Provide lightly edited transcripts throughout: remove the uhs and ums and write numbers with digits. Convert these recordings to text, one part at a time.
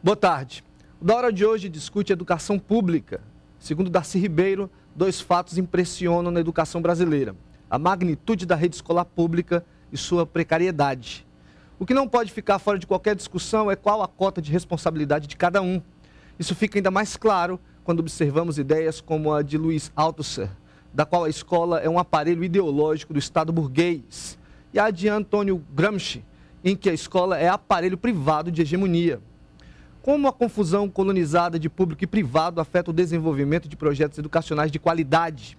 Boa tarde. O Da Hora de hoje discute educação pública. Segundo Darcy Ribeiro, 2 fatos impressionam na educação brasileira: a magnitude da rede escolar pública e sua precariedade. O que não pode ficar fora de qualquer discussão é qual a cota de responsabilidade de cada um. Isso fica ainda mais claro quando observamos ideias como a de Louis Althusser, da qual a escola é um aparelho ideológico do Estado burguês, e a de Antônio Gramsci, em que a escola é aparelho privado de hegemonia. Como a confusão colonizada de público e privado afeta o desenvolvimento de projetos educacionais de qualidade?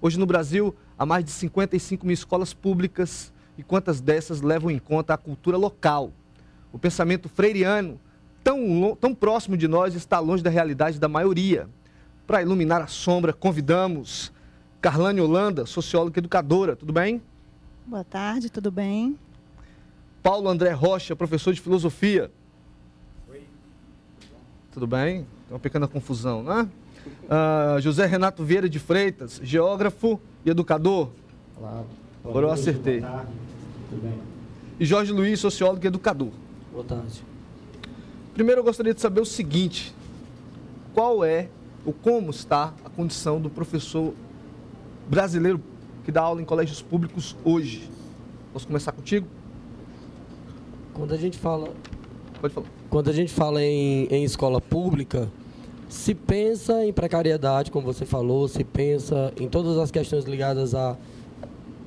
Hoje no Brasil, há mais de 55 mil escolas públicas, e quantas dessas levam em conta a cultura local? O pensamento freiriano, tão próximo de nós, está longe da realidade da maioria. Para iluminar a sombra, convidamos Carlane Holanda, socióloga e educadora. Tudo bem? Boa tarde, tudo bem? Paulo André Rocha, professor de filosofia. Oi. Tudo bem? Tem uma pequena confusão, né? José Renato Vieira de Freitas, geógrafo e educador. Olá. Agora eu acertei. Boa tarde. Tudo bem? E Jorge Luiz, sociólogo e educador. Boa tarde. Primeiro eu gostaria de saber o seguinte: qual é ou como está a condição do professor brasileiro que dá aula em colégios públicos hoje? Posso começar contigo? Quando a gente fala, Pode falar. quando a gente fala em escola pública, se pensa em precariedade, como você falou, se pensa em todas as questões ligadas a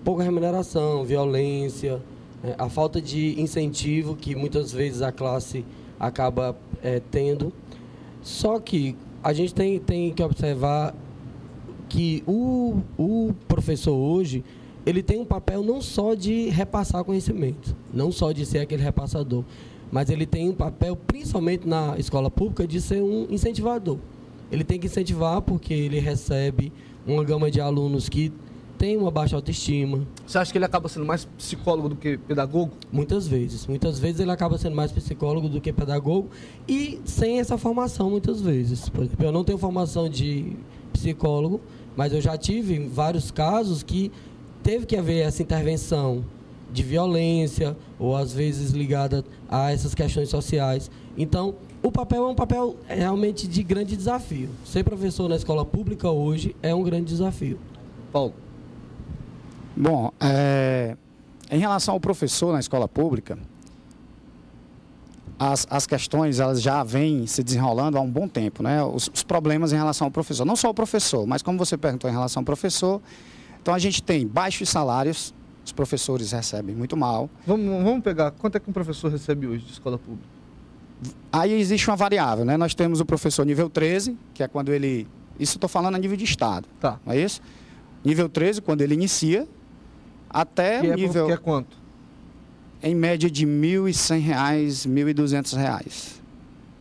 pouca remuneração, violência, a falta de incentivo que muitas vezes a classe acaba tendo. Só que a gente tem que observar que o professor hoje, ele tem um papel não só de repassar conhecimento, não só de ser aquele repassador, mas ele tem um papel, principalmente na escola pública, de ser um incentivador. Ele tem que incentivar porque ele recebe uma gama de alunos que tem uma baixa autoestima. Você acha que ele acaba sendo mais psicólogo do que pedagogo? Muitas vezes ele acaba sendo mais psicólogo do que pedagogo e sem essa formação muitas vezes. Por exemplo, eu não tenho formação de psicólogo, mas eu já tive vários casos que teve que haver essa intervenção de violência ou às vezes ligada a essas questões sociais. Então, o papel é um papel realmente de grande desafio. Ser professor na escola pública hoje é um grande desafio. Paulo. Bom, em relação ao professor na escola pública, as questões elas já vêm se desenrolando há um bom tempo, né? Os problemas em relação ao professor, não só o professor, mas como você perguntou em relação ao professor, então a gente tem baixos salários, os professores recebem muito mal. Vamos pegar, quanto é que um professor recebe hoje de escola pública? Aí existe uma variável, né? Nós temos o professor nível 13, que é quando ele... Isso eu estou falando a nível de estado, Tá. não é isso? Nível 13, quando ele inicia, até o nível... Que é quanto? Em média de R$ 1.100, R$ 1.200.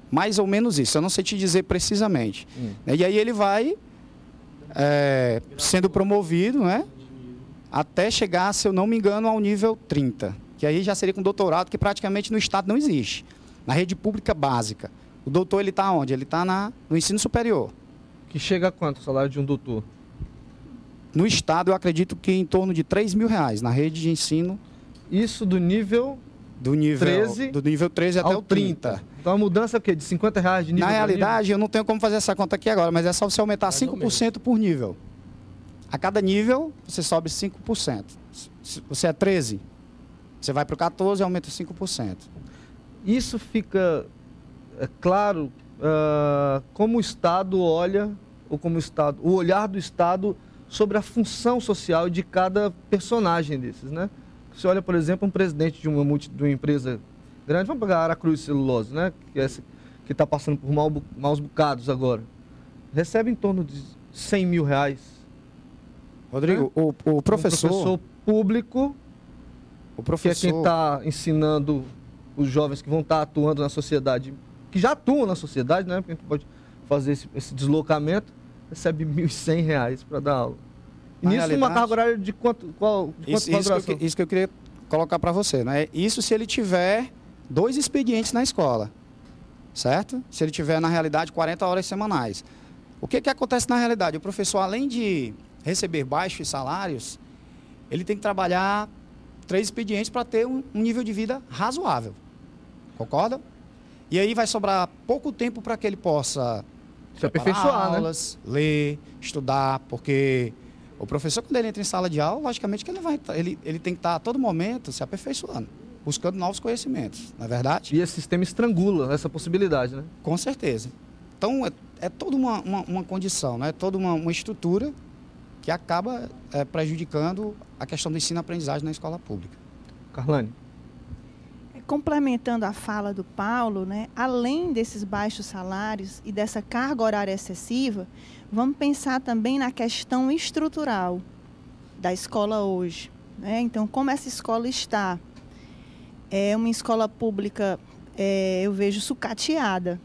Mais ou menos isso, eu não sei te dizer precisamente. E aí ele vai sendo promovido, né? Até chegar, se eu não me engano, ao nível 30. Que aí já seria com doutorado, que praticamente no estado não existe. Na rede pública básica. O doutor, ele está onde? Ele está no ensino superior. Que chega a quanto o salário de um doutor? No estado, eu acredito que em torno de R$ 3.000, na rede de ensino. Isso do nível... Do nível 13 até o 30. Então a mudança é o quê? De R$ 50 de nível? Na realidade, eu não tenho como fazer essa conta aqui agora, mas é só você aumentar 5% por nível. A cada nível, você sobe 5%. Se você é 13, você vai para o 14 e aumenta 5%. Isso fica claro como o Estado olha, ou como o olhar do Estado sobre a função social de cada personagem desses, né? Você olha, por exemplo, um presidente de uma empresa grande, vamos pegar a Aracruz Celulose, né? Que está passando por maus bocados agora. Recebe em torno de R$ 100 mil. Rodrigo, né? o professor... Um professor público, que é quem está ensinando os jovens que vão estar atuando na sociedade, que já atuam na sociedade, né? Porque a gente pode fazer esse deslocamento, recebe R$ 1.100 para dar aula. E nisso, numa carga horária de quanto duração? Isso que eu queria colocar para você, né? Isso se ele tiver 2 expedientes na escola, certo? Se ele tiver, na realidade, 40 horas semanais. O que acontece na realidade? O professor, além de receber baixos salários, ele tem que trabalhar 3 expedientes para ter um nível de vida razoável. Concorda? E aí vai sobrar pouco tempo para que ele possa Se aperfeiçoar, né? aulas, ler, estudar, porque o professor, quando ele entra em sala de aula, logicamente que ele tem que estar a todo momento se aperfeiçoando, buscando novos conhecimentos, não é verdade? E esse sistema estrangula essa possibilidade, né? Com certeza. Então, é toda uma condição, né? Toda uma estrutura que acaba prejudicando a questão do ensino-aprendizagem na escola pública. Carlane. Complementando a fala do Paulo, né, além desses baixos salários e dessa carga horária excessiva, vamos pensar também na questão estrutural da escola hoje, né? Então, como essa escola está? É uma escola pública, eu vejo, sucateada.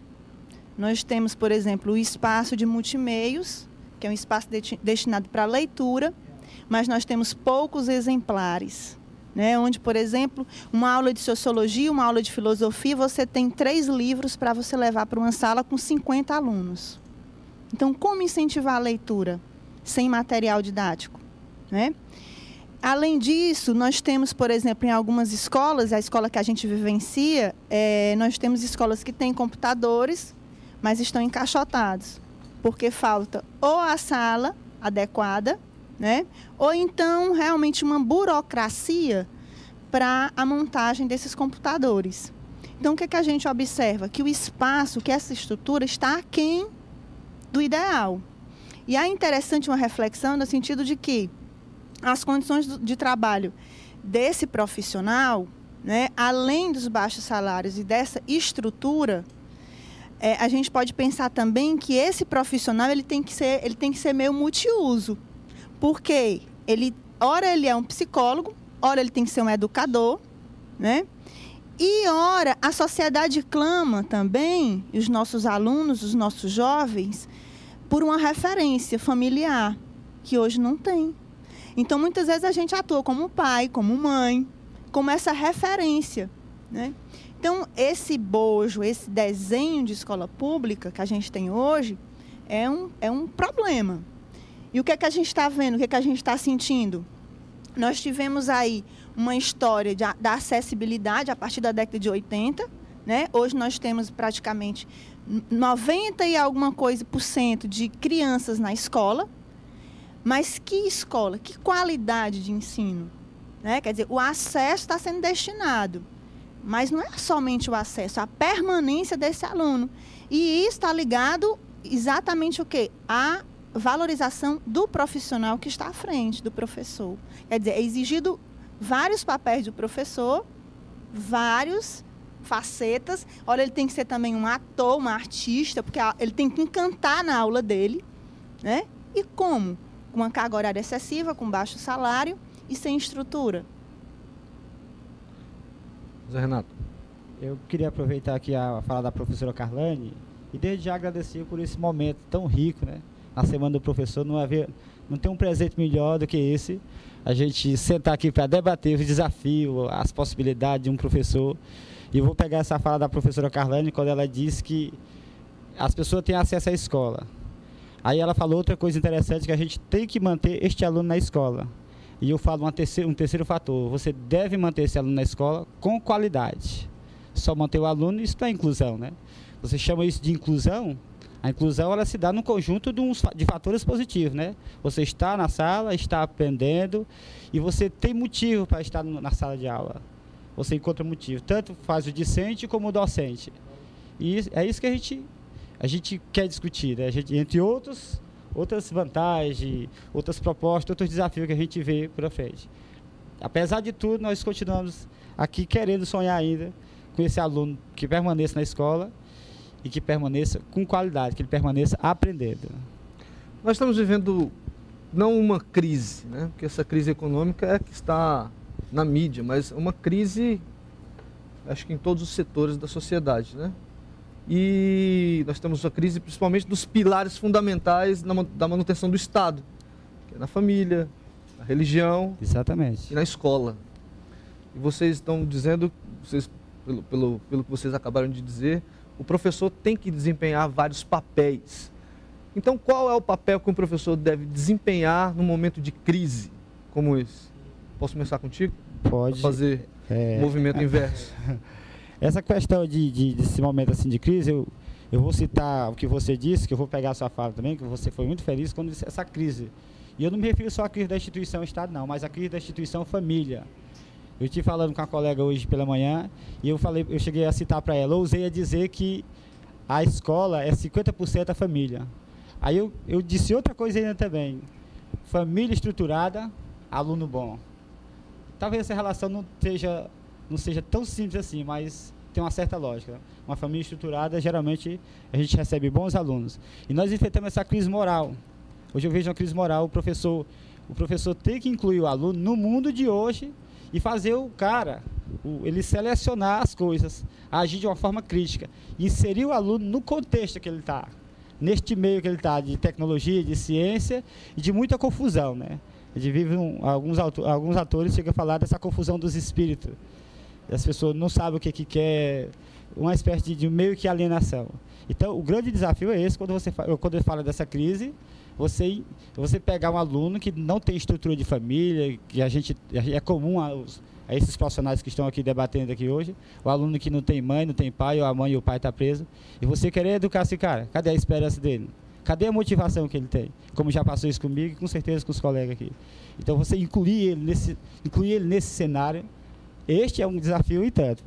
Nós temos, por exemplo, o espaço de multimeios, que é um espaço destinado para leitura, mas nós temos poucos exemplares. Né, onde, por exemplo, uma aula de sociologia, uma aula de filosofia, você tem 3 livros para você levar para uma sala com 50 alunos. Então, como incentivar a leitura sem material didático? Né? Além disso, nós temos, por exemplo, em algumas escolas, a escola que a gente vivencia, nós temos escolas que têm computadores, mas estão encaixotados, porque falta ou a sala adequada, né? Ou então, realmente, uma burocracia para a montagem desses computadores. Então, o que a gente observa? Que o espaço, que essa estrutura está aquém do ideal. E é interessante uma reflexão no sentido de que as condições de trabalho desse profissional, né, além dos baixos salários e dessa estrutura, a gente pode pensar também que esse profissional ele tem que ser meio multiuso. Porque ora ele é um psicólogo, ora ele tem que ser um educador, né? E ora a sociedade clama também, os nossos alunos, os nossos jovens, por uma referência familiar, que hoje não tem. Então, muitas vezes a gente atua como pai, como mãe, como essa referência, né? Então, esse bojo, esse desenho de escola pública que a gente tem hoje é um problema. E o que é que a gente está vendo, o que é que a gente está sentindo? Nós tivemos aí uma história da acessibilidade a partir da década de 80, né? Hoje nós temos praticamente 90 e alguma coisa % de crianças na escola, mas que escola, que qualidade de ensino, né? Quer dizer, o acesso está sendo destinado, mas não é somente o acesso, a permanência desse aluno. E isso está ligado exatamente o quê? A valorização do profissional que está à frente, do professor. Quer dizer, é exigido vários papéis do professor, várias facetas. Olha, ele tem que ser também um ator, um artista, porque ele tem que encantar na aula dele, né? E como? Com uma carga horária excessiva, com baixo salário e sem estrutura. Zé Renato. Eu queria aproveitar aqui a fala da professora Carlane e desde já agradecer por esse momento tão rico, né? Na Semana do Professor, não tem um presente melhor do que esse, a gente sentar aqui para debater os desafios, as possibilidades de um professor. E eu vou pegar essa fala da professora Carlane, quando ela disse que as pessoas têm acesso à escola. Aí ela falou outra coisa interessante, que a gente tem que manter este aluno na escola. E eu falo um terceiro fator, você deve manter esse aluno na escola com qualidade. Só manter o aluno, isso não é inclusão, né? Você chama isso de inclusão? A inclusão ela se dá num conjunto de fatores positivos, né? Você está na sala, está aprendendo e você tem motivo para estar na sala de aula. Você encontra motivo, tanto faz o discente como o docente. E é isso que a gente quer discutir, né? Entre outras vantagens, outras propostas, outros desafios que a gente vê por frente. Apesar de tudo, nós continuamos aqui querendo sonhar ainda com esse aluno que permaneça na escola e que permaneça com qualidade, que ele permaneça aprendendo. Nós estamos vivendo não uma crise, né? Porque essa crise econômica é que está na mídia, mas uma crise, acho que em todos os setores da sociedade, né? E nós temos a crise principalmente dos pilares fundamentais da manutenção do Estado, que é na família, na religião. Exatamente. E na escola. E vocês estão dizendo, pelo que vocês acabaram de dizer, o professor tem que desempenhar vários papéis. Então, qual é o papel que um professor deve desempenhar num momento de crise como esse? Posso começar contigo? Pode. Pra fazer movimento inverso. Essa questão desse momento assim de crise, eu vou citar o que você disse, que eu vou pegar a sua fala também, que você foi muito feliz quando disse essa crise. E eu não me refiro só à crise da instituição Estado, não, mas à crise da instituição família. Eu estive falando com a colega hoje pela manhã e eu cheguei a citar para ela, eu ousei a dizer que a escola é 50% a família. Aí eu disse outra coisa ainda também, família estruturada, aluno bom. Talvez essa relação não seja tão simples assim, mas tem uma certa lógica. Uma família estruturada, geralmente, a gente recebe bons alunos. E nós enfrentamos essa crise moral. Hoje eu vejo uma crise moral, o professor tem que incluir o aluno no mundo de hoje e fazer o cara, ele selecionar as coisas, agir de uma forma crítica, inserir o aluno no contexto que ele está, neste meio que ele está, de tecnologia, de ciência e de muita confusão, né? A gente vive alguns atores chegam a falar dessa confusão dos espíritos. As pessoas não sabem o que quer, uma espécie de meio que alienação. Então, o grande desafio é esse, quando eu falo dessa crise, você pegar um aluno que não tem estrutura de família, que é comum a esses profissionais que estão aqui debatendo aqui hoje, o aluno que não tem mãe, não tem pai, ou a mãe e o pai está preso, e você querer educar esse cara, cadê a esperança dele? Cadê a motivação que ele tem? Como já passou isso comigo e com certeza com os colegas aqui. Então, você incluir ele nesse cenário, este é um desafio e tanto.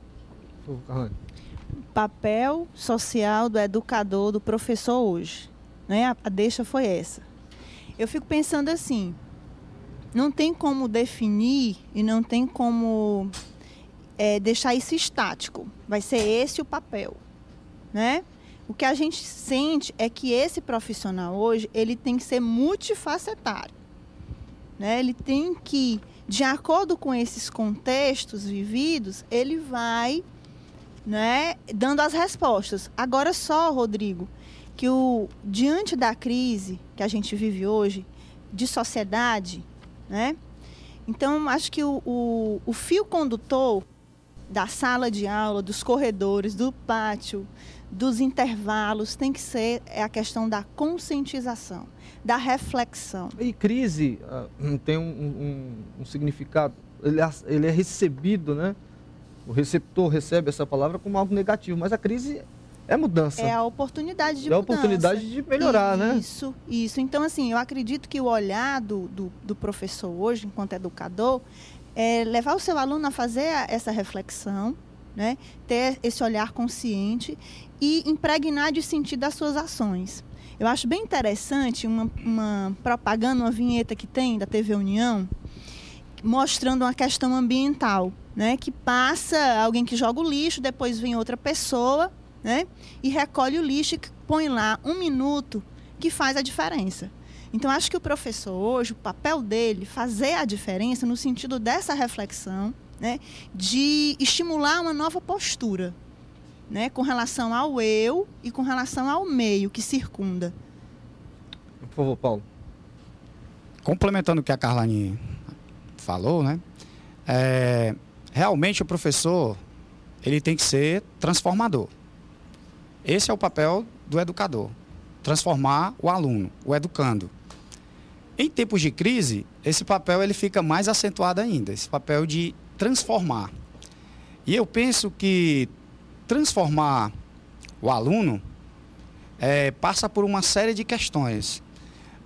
Papel social do educador, do professor hoje. Né? A deixa foi essa. Eu fico pensando assim, não tem como definir e não tem como deixar isso estático. Vai ser esse o papel, né? O que a gente sente é que esse profissional hoje, ele tem que ser multifacetário, né? Ele tem que, de acordo com esses contextos vividos, ele vai, né, dando as respostas. Agora só, Rodrigo, que diante da crise que a gente vive hoje, de sociedade, né? Então, acho que o fio condutor da sala de aula, dos corredores, do pátio, dos intervalos, tem que ser a questão da conscientização, da reflexão. E crise tem um significado, ele é recebido, né? O receptor recebe essa palavra como algo negativo, mas a crise é mudança. É a oportunidade de mudança. É a oportunidade de melhorar, né? Isso. Então, assim, eu acredito que o olhar do professor hoje, enquanto educador, é levar o seu aluno a fazer essa reflexão, né? Ter esse olhar consciente e impregnar de sentido as suas ações. Eu acho bem interessante uma propaganda, uma vinheta que tem da TV União, mostrando uma questão ambiental, né? Que passa alguém que joga o lixo, depois vem outra pessoa, né? E recolhe o lixo e põe lá 1 minuto, que faz a diferença. Então, acho que o professor hoje, o papel dele, fazer a diferença no sentido dessa reflexão, né? De estimular uma nova postura, né? Com relação ao eu e com relação ao meio que circunda. Por favor, Paulo. Complementando o que a Carlane falou, né? Realmente o professor, ele tem que ser transformador. Esse é o papel do educador, transformar o aluno, o educando. Em tempos de crise, esse papel ele fica mais acentuado ainda, esse papel de transformar. E eu penso que transformar o aluno passa por uma série de questões.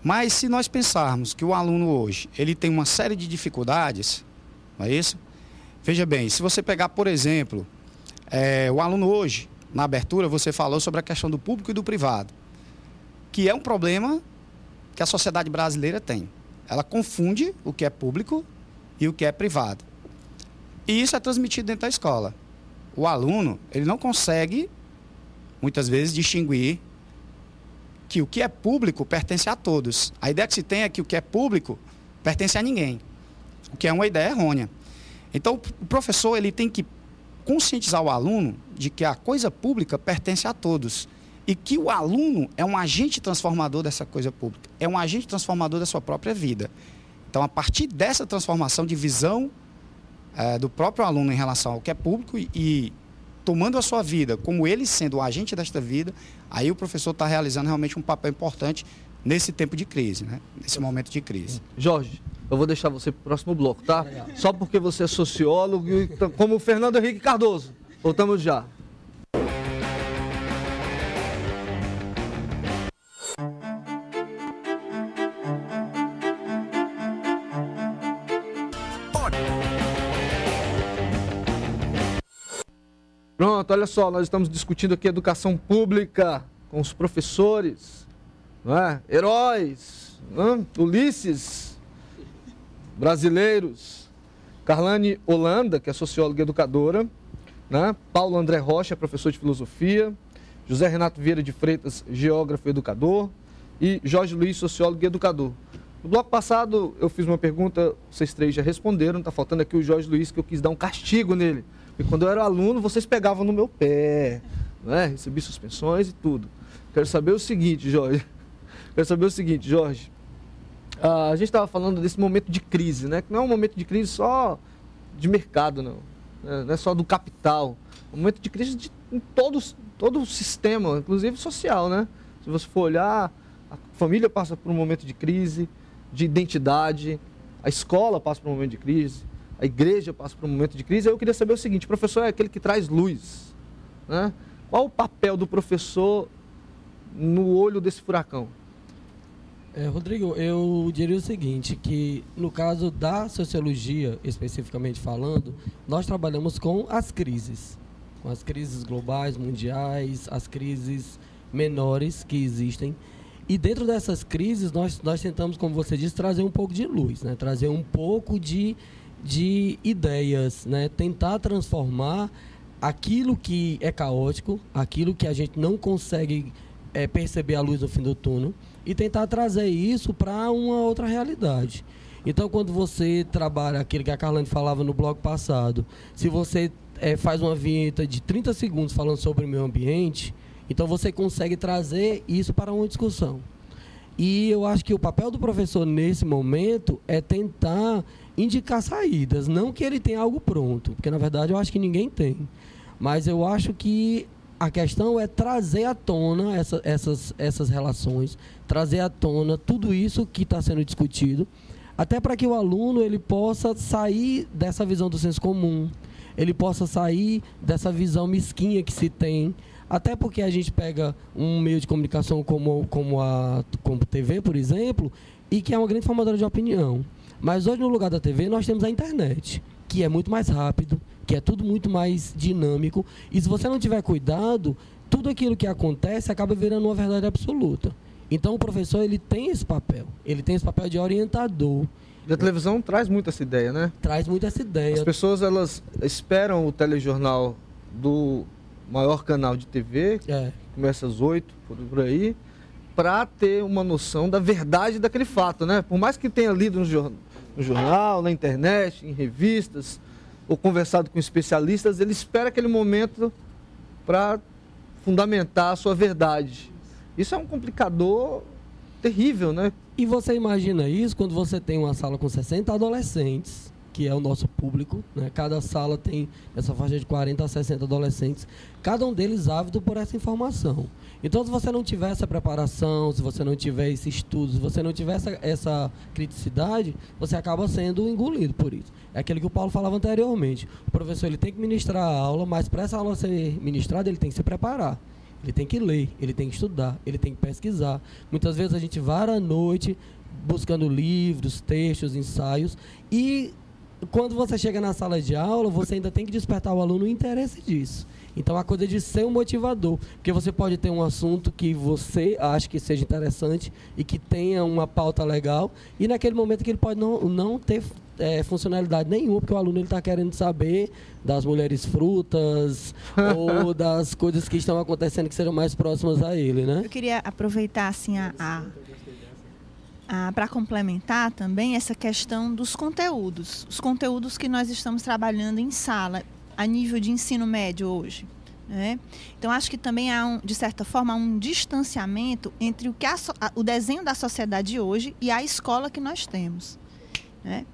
Mas se nós pensarmos que o aluno hoje ele tem uma série de dificuldades, não é isso? Veja bem, se você pegar, por exemplo, o aluno hoje, na abertura, você falou sobre a questão do público e do privado, que é um problema que a sociedade brasileira tem. Ela confunde o que é público e o que é privado. E isso é transmitido dentro da escola. O aluno, ele não consegue, muitas vezes, distinguir que o que é público pertence a todos. A ideia que se tem é que o que é público pertence a ninguém, o que é uma ideia errônea. Então, o professor ele tem que conscientizar o aluno de que a coisa pública pertence a todos e que o aluno é um agente transformador dessa coisa pública, é um agente transformador da sua própria vida. Então, a partir dessa transformação de visão do próprio aluno em relação ao que é público e tomando a sua vida como ele sendo o agente desta vida, aí o professor está realizando realmente um papel importante nesse tempo de crise, né? Nesse momento de crise. Jorge, eu vou deixar você para o próximo bloco, tá? Só porque você é sociólogo, como o Fernando Henrique Cardoso. Voltamos já. Pronto, olha só, nós estamos discutindo aqui educação pública com os professores, não é? Heróis, não é? Ulisses, brasileiros, Carlane Holanda, que é socióloga e educadora, né? Paulo André Rocha, professor de filosofia, José Renato Vieira de Freitas, geógrafo e educador, e Jorge Luiz, sociólogo e educador. No bloco passado eu fiz uma pergunta, vocês três já responderam, está faltando aqui o Jorge Luiz, que eu quis dar um castigo nele. Porque quando eu era aluno, vocês pegavam no meu pé, né? Recebi suspensões e tudo. Quero saber o seguinte, Jorge. A gente estava falando desse momento de crise, né? Que não é um momento de crise só de mercado, não. Não é só do capital. É um momento de crise em todo o sistema, inclusive social, né? Se você for olhar, a família passa por um momento de crise, de identidade, a escola passa por um momento de crise, a igreja passa por um momento de crise. Aí eu queria saber o seguinte: o professor é aquele que traz luz, né? Qual o papel do professor no olho desse furacão? Rodrigo, eu diria o seguinte, que no caso da sociologia, especificamente falando, nós trabalhamos com as crises globais, mundiais, as crises menores que existem. E dentro dessas crises, nós tentamos, como você disse, trazer um pouco de luz, né? Trazer um pouco de ideias, né? Tentar transformar aquilo que é caótico, aquilo que a gente não consegue perceber a luz no fim do túnel, e tentar trazer isso para uma outra realidade. Então, quando você trabalha aquilo que a Carlane falava no bloco passado, se você faz uma vinheta de 30 segundos falando sobre o meio ambiente, então você consegue trazer isso para uma discussão. E eu acho que o papel do professor nesse momento é tentar indicar saídas, não que ele tenha algo pronto, porque na verdade eu acho que ninguém tem. Mas eu acho que a questão é trazer à tona essas relações, trazer à tona tudo isso que está sendo discutido, até para que o aluno ele possa sair dessa visão do senso comum, ele possa sair dessa visão mesquinha que se tem, até porque a gente pega um meio de comunicação como TV, por exemplo, e que é uma grande formadora de opinião. Mas hoje, no lugar da TV, nós temos a internet, que é muito mais rápido, que é tudo muito mais dinâmico. E se você não tiver cuidado, tudo aquilo que acontece acaba virando uma verdade absoluta. Então, o professor ele tem esse papel de orientador. E a televisão traz muito essa ideia, né? Traz muito essa ideia. As pessoas, elas esperam o telejornal do maior canal de TV, que começa às 8, por aí, para ter uma noção da verdade daquele fato, né? Por mais que tenha lido no jornal, na internet, em revistas, ou conversado com especialistas, ele espera aquele momento para fundamentar a sua verdade. Isso é um complicador terrível, né? E você imagina isso quando você tem uma sala com 60 adolescentes, que é o nosso público, né? Cada sala tem essa faixa de 40 a 60 adolescentes, cada um deles ávido por essa informação. Então, se você não tiver essa preparação, se você não tiver esse estudo, se você não tiver essa criticidade, você acaba sendo engolido por isso. É aquilo que o Paulo falava anteriormente. O professor ele tem que ministrar a aula, mas para essa aula ser ministrada, ele tem que se preparar. Ele tem que ler, ele tem que estudar, ele tem que pesquisar. Muitas vezes a gente vara a noite buscando livros, textos, ensaios, e quando você chega na sala de aula, você ainda tem que despertar o aluno o interesse disso. Então, a coisa de ser um motivador, porque você pode ter um assunto que você acha que seja interessante e que tenha uma pauta legal, e naquele momento que ele pode não ter funcionalidade nenhuma, porque o aluno está querendo saber das mulheres frutas ou das coisas que estão acontecendo que sejam mais próximas a ele, né? Eu queria aproveitar assim para complementar também essa questão dos conteúdos. Os conteúdos que nós estamos trabalhando em sala, a nível de ensino médio hoje, né? Então, acho que também há, de certa forma, um distanciamento entre o desenho da sociedade hoje e a escola que nós temos, né?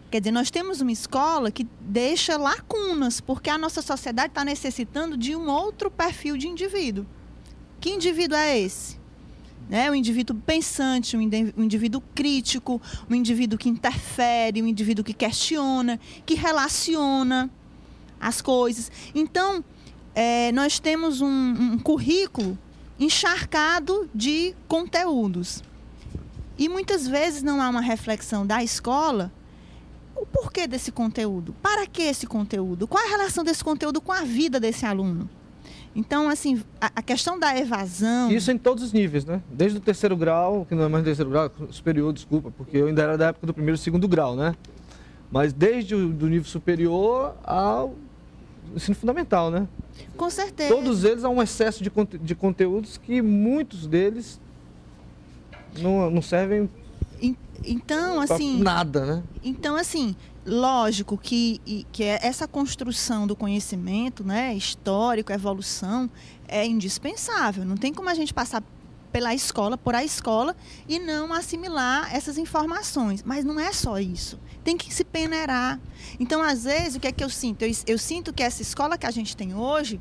Quer dizer, nós temos uma escola que deixa lacunas, porque a nossa sociedade está necessitando de um outro perfil de indivíduo. Que indivíduo é esse? Né? Um indivíduo pensante, um indivíduo crítico, um indivíduo que interfere, um indivíduo que questiona, que relaciona. as coisas. Então, nós temos um currículo encharcado de conteúdos. E muitas vezes não há uma reflexão da escola. O porquê desse conteúdo? Para que esse conteúdo? Qual é a relação desse conteúdo com a vida desse aluno? Então, assim, a questão da evasão... Isso em todos os níveis, né? Desde o terceiro grau, que não é mais terceiro grau, superior, desculpa, porque eu ainda era da época do primeiro e segundo grau, né? Mas desde o do nível superior ao ensino fundamental, né? Com certeza. Todos eles há um excesso de conteúdos que muitos deles não servem então, assim, nada, né? Então, assim, lógico que essa construção do conhecimento, né, histórico, evolução, é indispensável. Não tem como a gente passar por a escola e não assimilar essas informações. Mas não é só isso. Tem que se peneirar. Então, às vezes, o que é que eu sinto? Eu sinto que essa escola que a gente tem hoje,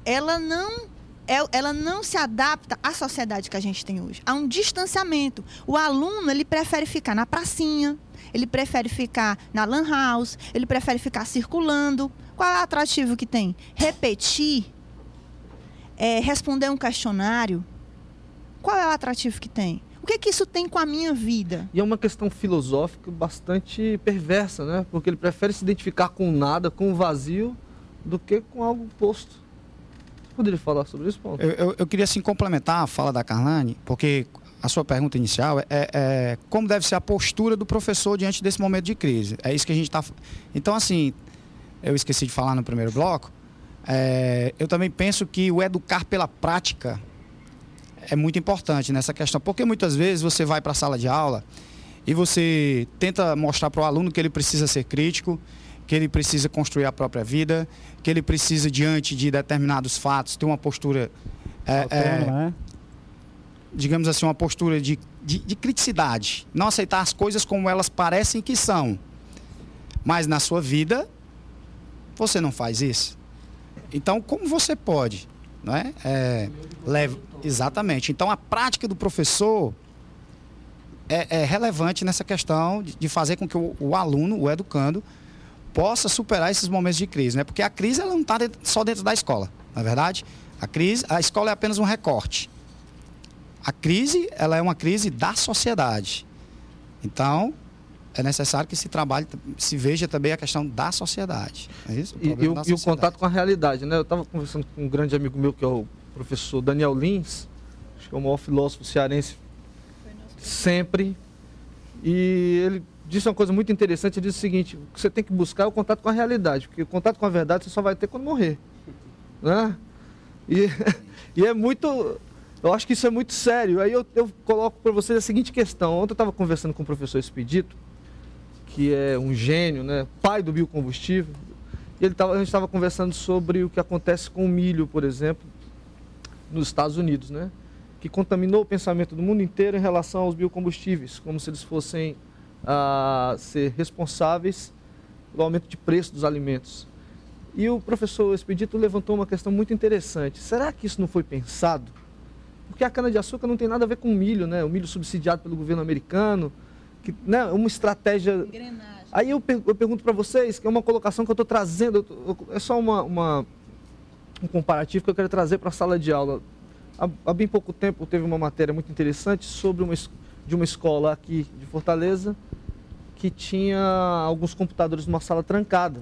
ela não se adapta à sociedade que a gente tem hoje. Há um distanciamento. O aluno, ele prefere ficar na pracinha, ele prefere ficar na lan house, ele prefere ficar circulando. Qual é o atrativo que tem? Repetir, responder um questionário. Qual é o atrativo que tem? O que isso tem com a minha vida? E é uma questão filosófica bastante perversa, né? Porque ele prefere se identificar com nada, com o vazio, do que com algo posto. Você poderia falar sobre isso, Paulo? Eu queria, assim, complementar a fala da Karlane, porque a sua pergunta inicial é como deve ser a postura do professor diante desse momento de crise. É isso que a gente está... Então, assim, eu esqueci de falar no primeiro bloco, eu também penso que o educar pela prática é muito importante nessa questão, porque muitas vezes você vai para a sala de aula e você tenta mostrar para o aluno que ele precisa ser crítico, que ele precisa construir a própria vida, que ele precisa, diante de determinados fatos, ter uma postura, né? digamos assim, uma postura de criticidade, não aceitar as coisas como elas parecem que são. Mas na sua vida, você não faz isso. Então, como você pode? Não é? Exatamente. Então, a prática do professor é relevante nessa questão de fazer com que o aluno, o educando, possa superar esses momentos de crise, né? Porque a crise ela não está só dentro da escola, na verdade. A escola é apenas um recorte. A crise, ela é uma crise da sociedade. Então, é necessário que se veja também a questão da sociedade. É isso? E o contato com a realidade, né? Eu estava conversando com um grande amigo meu, que é o professor Daniel Lins, acho que é o maior filósofo cearense sempre, e ele disse uma coisa muito interessante. Ele disse o seguinte: o que você tem que buscar é o contato com a realidade, porque o contato com a verdade você só vai ter quando morrer, né? E é muito... Eu acho que isso é muito sério. Aí eu coloco para vocês a seguinte questão. Ontem eu estava conversando com o professor Expedito, que é um gênio, né? Pai do biocombustível, e a gente estava conversando sobre o que acontece com o milho, por exemplo, nos Estados Unidos, né? Que contaminou o pensamento do mundo inteiro em relação aos biocombustíveis, como se eles fossem ser responsáveis pelo aumento de preço dos alimentos. E o professor Expedito levantou uma questão muito interessante. Será que isso não foi pensado? Porque a cana-de-açúcar não tem nada a ver com o milho, né? O milho subsidiado pelo governo americano, que, né? Uma estratégia... Engrenagem. Aí eu pergunto para vocês, que é uma colocação que eu estou trazendo, é só um comparativo que eu quero trazer para a sala de aula. Há bem pouco tempo teve uma matéria muito interessante sobre de uma escola aqui de Fortaleza que tinha alguns computadores numa sala trancada,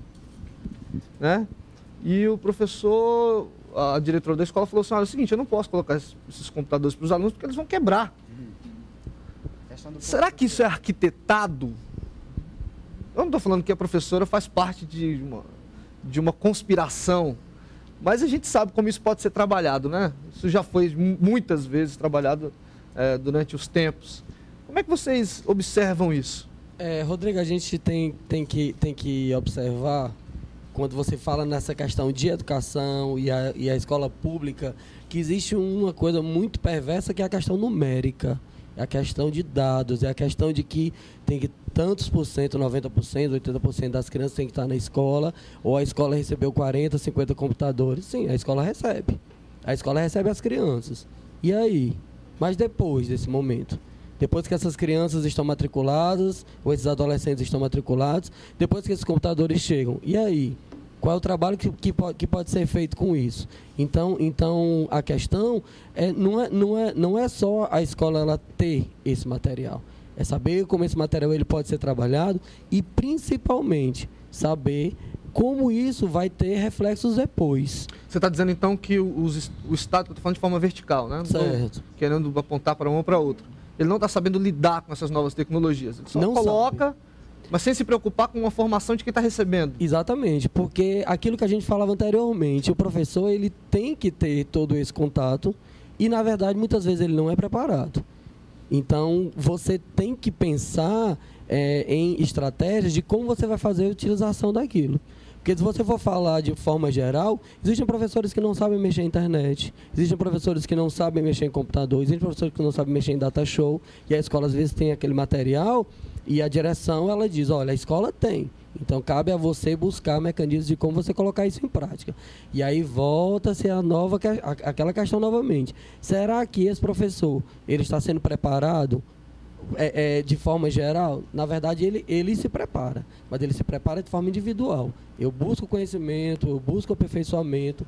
né? E o professor... A diretora da escola falou assim: olha, é o seguinte, eu não posso colocar esses computadores para os alunos porque eles vão quebrar. Será que isso é arquitetado? Eu não estou falando que a professora faz parte de uma conspiração, mas a gente sabe como isso pode ser trabalhado, né? Isso já foi muitas vezes trabalhado durante os tempos. Como é que vocês observam isso? Rodrigo, a gente tem que observar, quando você fala nessa questão de educação e a escola pública, que existe uma coisa muito perversa, que é a questão numérica, é a questão de dados, é a questão de que tem que tantos por cento, 90%, 80% das crianças tem que estar na escola, ou a escola recebeu 40, 50 computadores. Sim, a escola recebe. A escola recebe as crianças. E aí? Mas depois desse momento? Depois que essas crianças estão matriculadas, ou esses adolescentes estão matriculados, depois que esses computadores chegam, e aí? Qual é o trabalho que pode ser feito com isso? Então a questão não é só a escola ela ter esse material. É saber como esse material ele pode ser trabalhado e, principalmente, saber como isso vai ter reflexos depois. Você está dizendo, então, que o Estado, que eu estou falando de forma vertical, né? Não certo. Querendo apontar para um ou para outro. Ele não está sabendo lidar com essas novas tecnologias. Ele só não coloca, sabe. Mas sem se preocupar com uma formação de quem está recebendo. Exatamente, porque aquilo que a gente falava anteriormente, o professor ele tem que ter todo esse contato e, na verdade, muitas vezes ele não é preparado. Então, você tem que pensar em estratégias de como você vai fazer a utilização daquilo. Porque se você for falar de forma geral, existem professores que não sabem mexer em internet, existem professores que não sabem mexer em computador, existem professores que não sabem mexer em data show, e a escola às vezes tem aquele material e a direção ela diz, olha, a escola tem, então cabe a você buscar mecanismos de como você colocar isso em prática. E aí volta-se aquela questão novamente. Será que esse professor ele está sendo preparado de forma geral? Na verdade, ele se prepara, mas ele se prepara de forma individual. Eu busco conhecimento, eu busco aperfeiçoamento,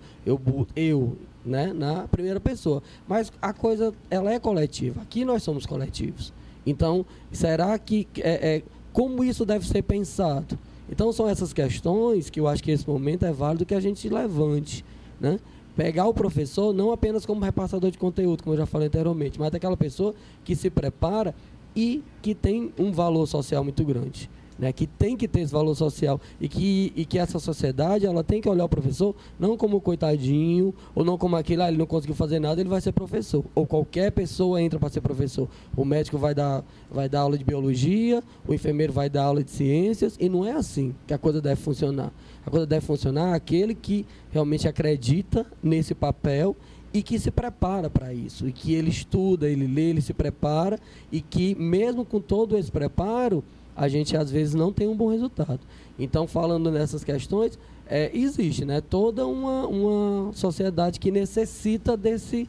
né, na primeira pessoa. Mas a coisa, ela é coletiva. Aqui nós somos coletivos. Então, será que como isso deve ser pensado? Então, são essas questões que eu acho que nesse momento é válido que a gente levante, né? Pegar o professor não apenas como repassador de conteúdo, como eu já falei anteriormente, mas aquela pessoa que se prepara e que tem um valor social muito grande, né? Que tem que ter esse valor social e que essa sociedade ela tem que olhar o professor não como coitadinho ou não como aquele, ele não conseguiu fazer nada, ele vai ser professor. Ou qualquer pessoa entra para ser professor. O médico vai dar aula de biologia, o enfermeiro vai dar aula de ciências, e não é assim que a coisa deve funcionar. A coisa deve funcionar aquele que realmente acredita nesse papel e que se prepara para isso, e que ele estuda, ele lê, ele se prepara, e que mesmo com todo esse preparo, a gente às vezes não tem um bom resultado. Então, falando nessas questões, existe, né, toda uma sociedade que necessita desse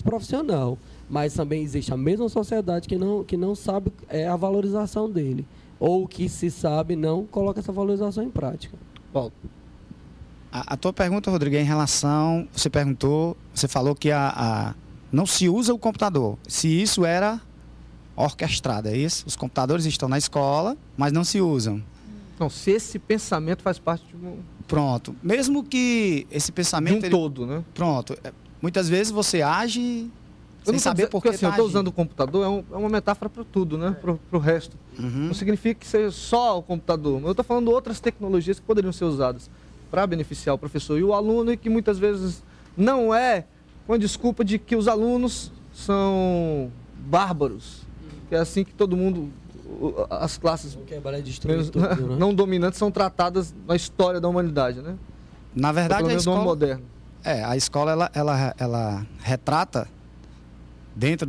profissional, mas também existe a mesma sociedade que não sabe a valorização dele, ou que se sabe não coloca essa valorização em prática. Paulo. A tua pergunta, Rodrigo, é em relação, você falou que não se usa o computador, se isso era orquestrado, é isso? Os computadores estão na escola, mas não se usam. Não, se esse pensamento faz parte de um... Pronto, mesmo que esse pensamento... De um todo, né? Pronto, muitas vezes você age sem saber por que assim, eu estou usando o computador, é uma metáfora para tudo, né? Para o resto. Uhum. Não significa que seja só o computador, eu estou falando de outras tecnologias que poderiam ser usadas para beneficiar o professor e o aluno, e que muitas vezes não é com a desculpa de que os alunos são bárbaros, que é assim que todo mundo, as classes não dominantes são tratadas na história da humanidade, né? Na verdade, a escola moderno. A escola ela retrata dentro